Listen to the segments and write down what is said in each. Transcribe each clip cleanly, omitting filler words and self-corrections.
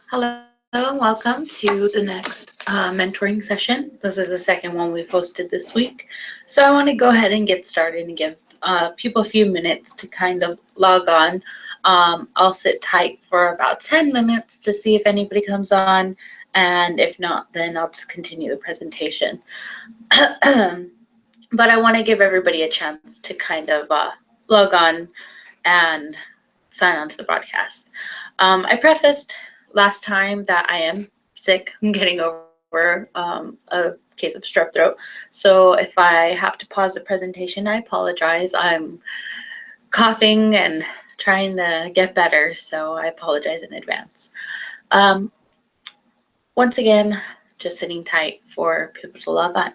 Hello and welcome to the next mentoring session. This is the second one we've hosted this week. So I want to go ahead and get started and give people a few minutes to kind of log on. I'll sit tight for about 10 minutes to see if anybody comes on, and if not, then I'll just continue the presentation. But I want to give everybody a chance to kind of log on and sign on to the broadcast. I prefaced last time that I am sick. I'm getting over a case of strep throat. So if I have to pause the presentation, I apologize. I'm coughing and trying to get better, so I apologize in advance. Um, Once again, just sitting tight for people to log on.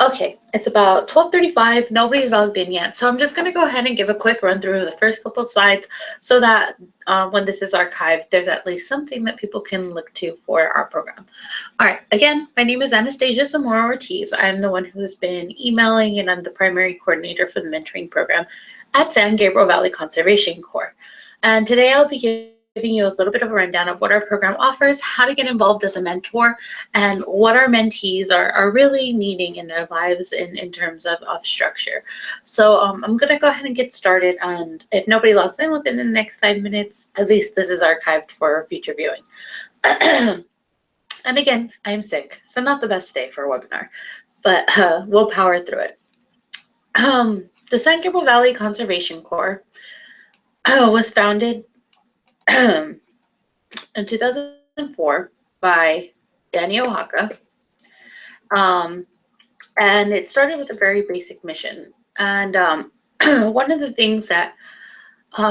Okay, it's about 12:35. Nobody's logged in yet, so I'm just going to go ahead and give a quick run through of the first couple slides so that when this is archived, there's at least something that people can look to for our program. All right, again, my name is Anastasia Zamora Ortiz. I'm the one who's been emailing, and I'm the primary coordinator for the mentoring program at San Gabriel Valley Conservation Corps. And today I'll be giving you a little bit of a rundown of what our program offers, how to get involved as a mentor, and what our mentees are really needing in their lives in terms of structure. So I'm going to go ahead and get started, and if nobody logs in within the next 5 minutes, at least this is archived for future viewing. And again, I'm sick, so not the best day for a webinar, but we'll power through it. The San Gabriel Valley Conservation Corps was founded in 2004 by Danny Oaxaca, and it started with a very basic mission. And one of the things that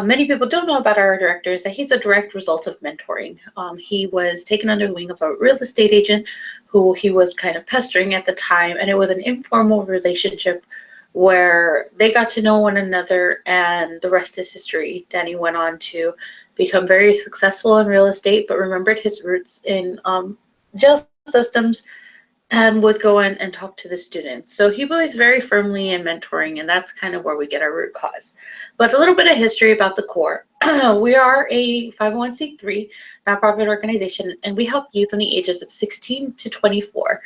many people don't know about our director is that he's a direct result of mentoring. He was taken under the wing of a real estate agent who he was kind of pestering at the time, and it was an informal relationship where they got to know one another, and the rest is history. Danny went on to become very successful in real estate, but remembered his roots in jail systems and would go in and talk to the students. So he believes very firmly in mentoring, and that's kind of where we get our root cause. But a little bit of history about the Corps. We are a 501c3 nonprofit organization, and we help youth from the ages of 16 to 24.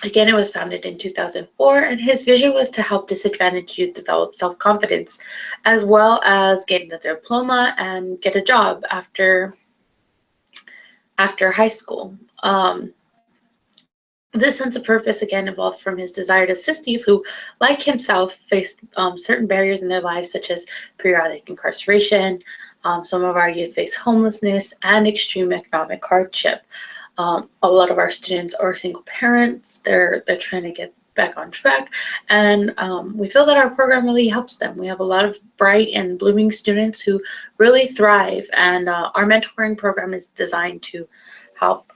Again, it was founded in 2004, and his vision was to help disadvantaged youth develop self-confidence, as well as get their diploma and get a job after high school. This sense of purpose, again, evolved from his desire to assist youth who, like himself, faced certain barriers in their lives, such as periodic incarceration. Some of our youth face homelessness and extreme economic hardship. A lot of our students are single parents. They're trying to get back on track, and we feel that our program really helps them. We have a lot of bright and blooming students who really thrive, and our mentoring program is designed to help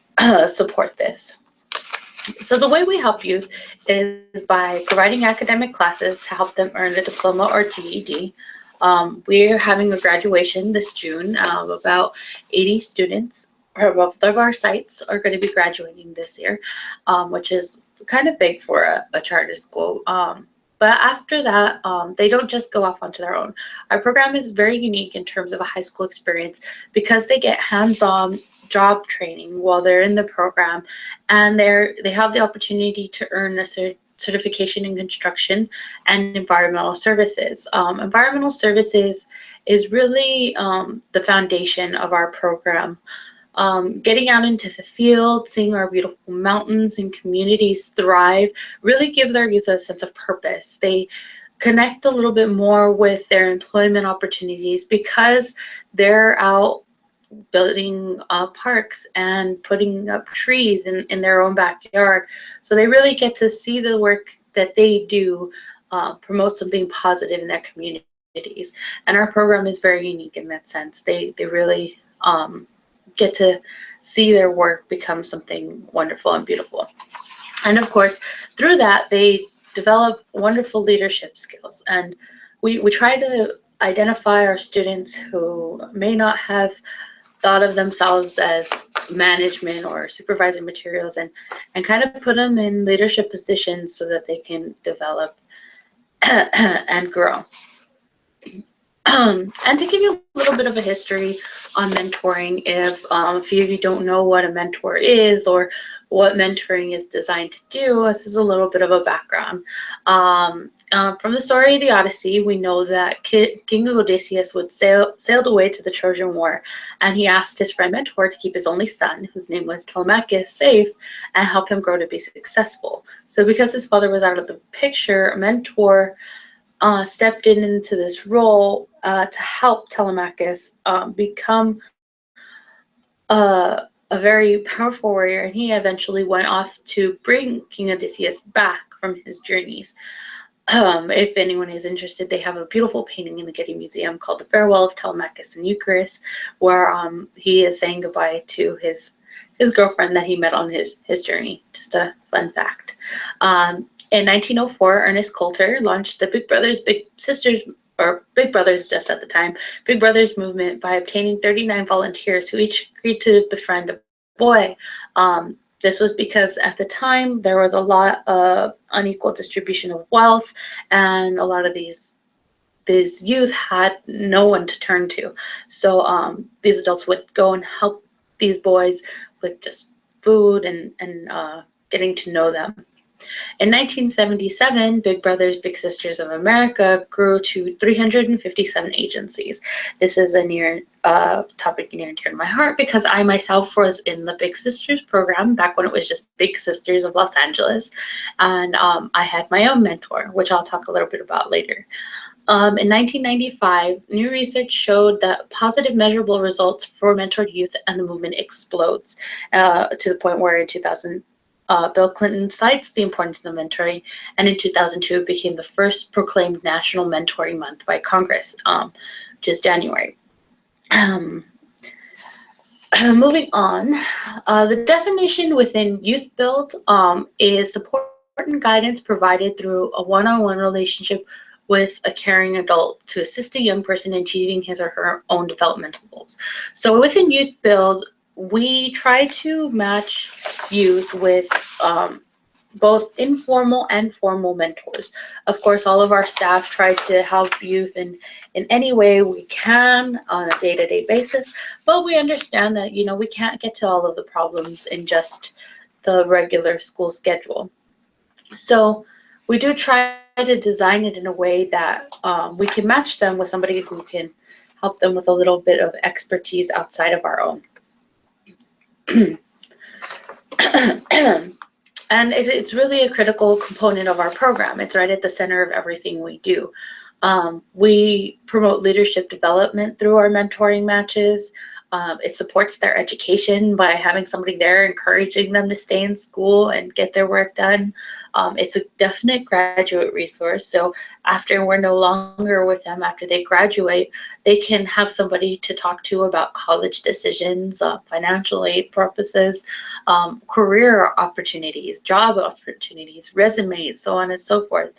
support this. So the way we help youth is by providing academic classes to help them earn a diploma or GED. We're having a graduation this June of about 80 students. Both of our sites are going to be graduating this year, which is kind of big for a charter school. But after that, they don't just go off onto their own. Our program is very unique in terms of a high school experience because they get hands-on job training while they're in the program, and they have the opportunity to earn a certification in construction and environmental services. Environmental services is really the foundation of our program. Getting out into the field, seeing our beautiful mountains and communities thrive really gives our youth a sense of purpose. They connect a little bit more with their employment opportunities because they're out building parks and putting up trees in their own backyard. So they really get to see the work that they do promote something positive in their communities. And our program is very unique in that sense. They really get to see their work become something wonderful and beautiful. And of course, through that, they develop wonderful leadership skills. And we try to identify our students who may not have thought of themselves as management or supervising materials, and kind of put them in leadership positions so that they can develop and grow. And to give you a little bit of a history on mentoring, if a few of you don't know what a mentor is or what mentoring is designed to do, this is a little bit of a background. From the story of the Odyssey, we know that King Odysseus sailed away to the Trojan War, and he asked his friend mentor to keep his only son, whose name was Telemachus, safe and help him grow to be successful. So because his father was out of the picture, a mentor stepped into this role to help Telemachus become a very powerful warrior, and he eventually went off to bring King Odysseus back from his journeys. If anyone is interested, they have a beautiful painting in the Getty Museum called The Farewell of Telemachus and Eucharis, where he is saying goodbye to his his girlfriend that he met on his journey. Just a fun fact. In 1904, Ernest Coulter launched the Big Brothers Big Sisters, or Big Brothers just at the time, Big Brothers movement by obtaining 39 volunteers who each agreed to befriend a boy. This was because at the time there was a lot of unequal distribution of wealth, and a lot of these youth had no one to turn to. So these adults would go and help these boys with just food and getting to know them. In 1977, Big Brothers Big Sisters of America grew to 357 agencies. This is a topic near and dear to my heart because I myself was in the Big Sisters program back when it was just Big Sisters of Los Angeles, and I had my own mentor, which I'll talk a little bit about later. In 1995, new research showed that positive measurable results for mentored youth and the movement explodes to the point where in 2000, Bill Clinton cites the importance of mentoring, and in 2002 it became the first proclaimed National Mentoring Month by Congress, which is January. Moving on, the definition within YouthBuild is support and guidance provided through a one-on-one relationship with a caring adult to assist a young person in achieving his or her own developmental goals. So within YouthBuild, we try to match youth with both informal and formal mentors. Of course, all of our staff try to help youth in any way we can on a day-to-day basis, but we understand that, you know, we can't get to all of the problems in just the regular school schedule. So we do try to design it in a way that we can match them with somebody who can help them with a little bit of expertise outside of our own. And it's really a critical component of our program. It's right at the center of everything we do. We promote leadership development through our mentoring matches. It supports their education by having somebody there encouraging them to stay in school and get their work done. It's a definite graduate resource. So after we're no longer with them, after they graduate, they can have somebody to talk to about college decisions, financial aid purposes, career opportunities, job opportunities, resumes, so on and so forth.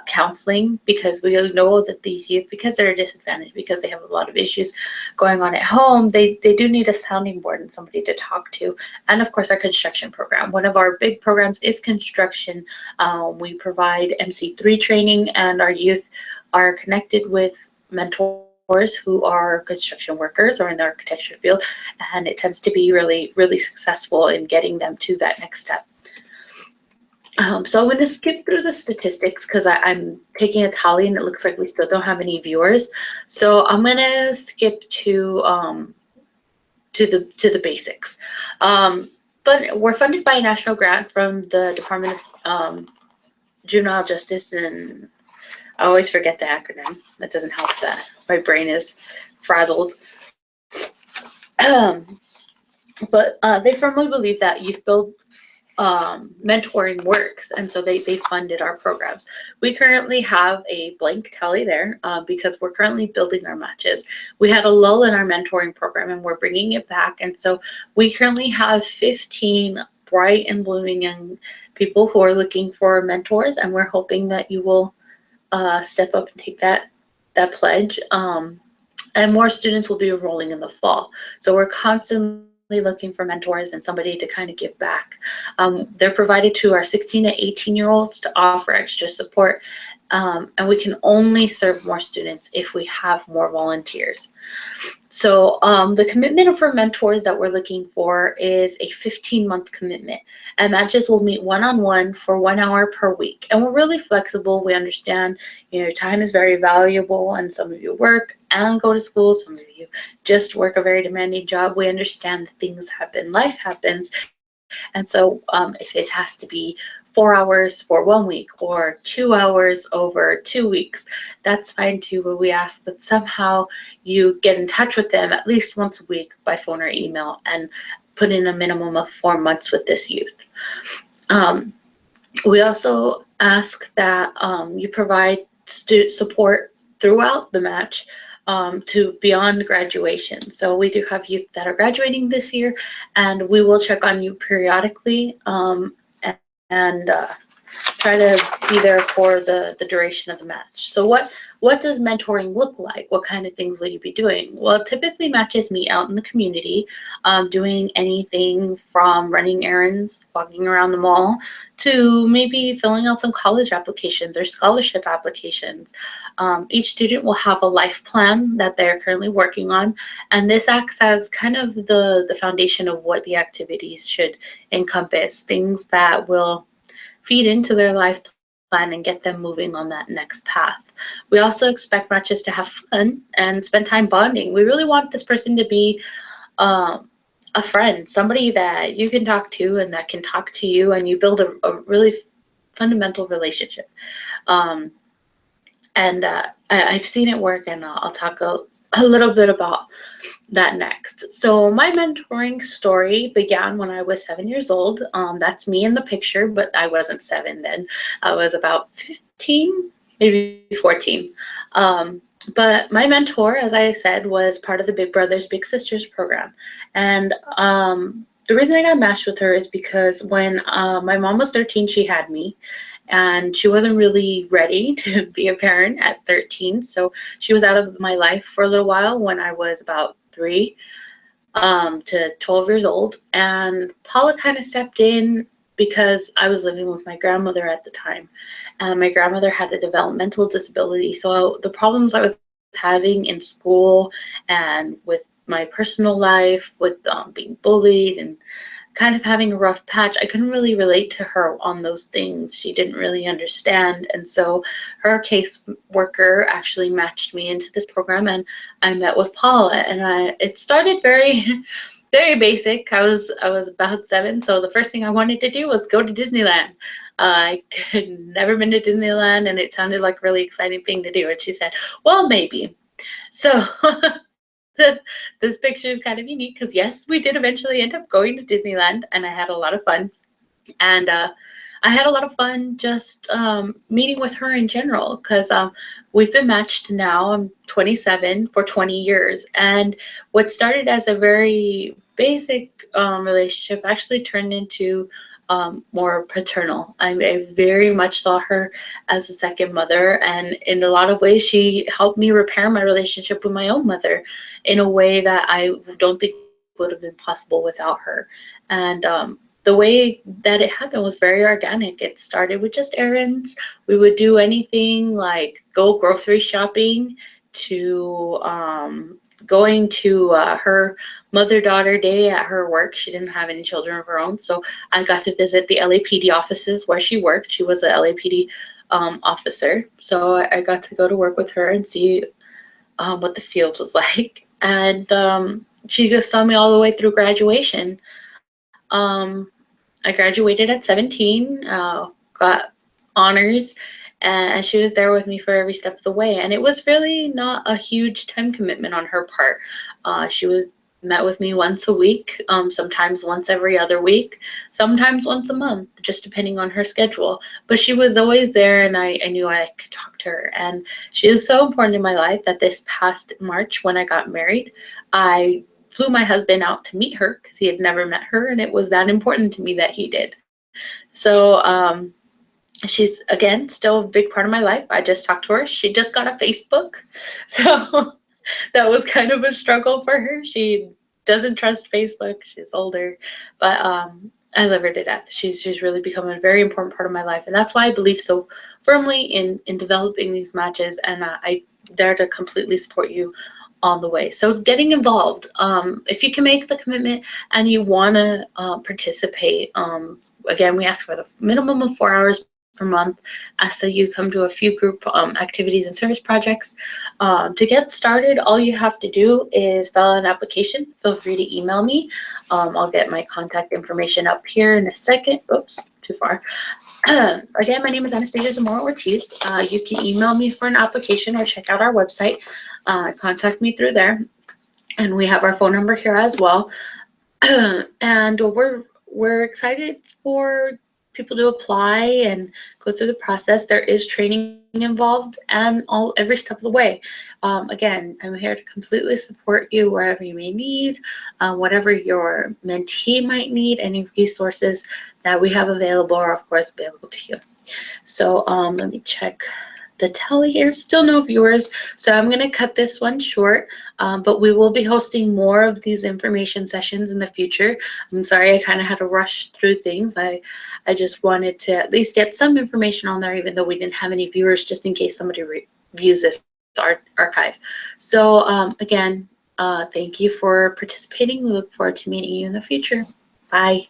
Counseling, because we know that these youth, because they're disadvantaged, because they have a lot of issues going on at home, they do need a sounding board and somebody to talk to. And of course, our construction program. One of our big programs is construction. We provide MC3 training, and our youth are connected with mentors who are construction workers or in the architecture field, and it tends to be really, really successful in getting them to that next step. So I'm going to skip through the statistics because I'm taking a tally and it looks like we still don't have any viewers. So I'm going to skip to the basics. But we're funded by a national grant from the Department of Juvenile Justice, and I always forget the acronym. That doesn't help that my brain is frazzled. But they firmly believe that YouthBuild mentoring works, and so they funded our programs. We currently have a blank tally there because we're currently building our matches. We had a lull in our mentoring program and we're bringing it back, and so we currently have 15 bright and blooming young people who are looking for mentors, and we're hoping that you will step up and take that pledge, and more students will be enrolling in the fall. So we're constantly looking for mentors and somebody to kind of give back. They're provided to our 16 to 18-year-olds to offer extra support, and we can only serve more students if we have more volunteers. So the commitment for mentors that we're looking for is a 15-month commitment, and matches will meet one-on-one for 1 hour per week. And we're really flexible. We understand, you know, time is very valuable, and some of you work and go to school, some of you just work a very demanding job. We understand that things happen, life happens, and so if it has to be 4 hours for 1 week or 2 hours over 2 weeks, that's fine too, but we ask that somehow you get in touch with them at least once a week by phone or email and put in a minimum of 4 months with this youth. We also ask that you provide support throughout the match. to beyond graduation. So we do have youth that are graduating this year, and we will check on you periodically, and try to be there for the duration of the match. So what does mentoring look like? What kind of things will you be doing? Well, typically matches meet out in the community, doing anything from running errands, walking around the mall, to maybe filling out some college applications or scholarship applications. Each student will have a life plan that they're currently working on, and this acts as kind of the foundation of what the activities should encompass, things that will feed into their life plan and get them moving on that next path. We also expect matches to have fun and spend time bonding. We really want this person to be a friend, somebody that you can talk to and that can talk to you, and you build a really fundamental relationship. I've seen it work, and I'll talk a little bit about that next. So my mentoring story began when I was 7 years old. That's me in the picture, but I wasn't 7 then. I was about 15, maybe 14. But my mentor, as I said, was part of the Big Brothers Big Sisters program. And the reason I got matched with her is because when my mom was 13, she had me. And she wasn't really ready to be a parent at 13. So she was out of my life for a little while when I was about 3 to 12 years old. And Paula kind of stepped in because I was living with my grandmother at the time. And my grandmother had a developmental disability. So the problems I was having in school and with my personal life, with being bullied and kind of having a rough patch, I couldn't really relate to her on those things. She didn't really understand. And so her caseworker actually matched me into this program, and I met with Paula. And it started very, very basic. I was about 7, so the first thing I wanted to do was go to Disneyland. I had never been to Disneyland, and it sounded like a really exciting thing to do. And she said, well, maybe. So this picture is kind of unique because yes, we did eventually end up going to Disneyland, and I had a lot of fun. And I had a lot of fun just meeting with her in general, because we've been matched now. I'm 27 for 20 years, and what started as a very basic relationship actually turned into more paternal. I very much saw her as a second mother, and in a lot of ways she helped me repair my relationship with my own mother in a way that I don't think would have been possible without her. And the way that it happened was very organic. It started with just errands. We would do anything like go grocery shopping to going to her mother-daughter day at her work. She didn't have any children of her own, so I got to visit the LAPD offices where she worked. She was a LAPD officer, so I got to go to work with her and see what the field was like. And she just saw me all the way through graduation. I graduated at 17, got honors, and she was there with me for every step of the way. And it was really not a huge time commitment on her part. She met with me once a week, sometimes once every other week, sometimes once a month, just depending on her schedule. But she was always there, and I knew I could talk to her. And she is so important in my life that this past March, when I got married, I flew my husband out to meet her because he had never met her, and it was that important to me that he did. So she's, again, still a big part of my life. I just talked to her. She just got a Facebook, so that was kind of a struggle for her. She doesn't trust Facebook. She's older, but I love her to death. She's really become a very important part of my life, and that's why I believe so firmly in developing these matches, and I'm there to completely support you on the way. So getting involved, if you can make the commitment and you want to participate, again, we ask for the minimum of 4 hours per month. Ask that you come to a few group activities and service projects. To get started, all you have to do is fill out an application. Feel free to email me. I'll get my contact information up here in a second. Oops, too far. Again, my name is Anastasia Zamora Ortiz. You can email me for an application or check out our website. Contact me through there, and we have our phone number here as well. And we're excited for people to apply and go through the process. There is training involved and every step of the way. Again, I'm here to completely support you wherever you may need, whatever your mentee might need, any resources that we have available are of course available to you. So let me check the tally here. Still no viewers, so I'm going to cut this one short, but we will be hosting more of these information sessions in the future. I'm sorry I kind of had to rush through things. I just wanted to at least get some information on there, even though we didn't have any viewers, just in case somebody views this archive. So again, thank you for participating. We look forward to meeting you in the future. Bye.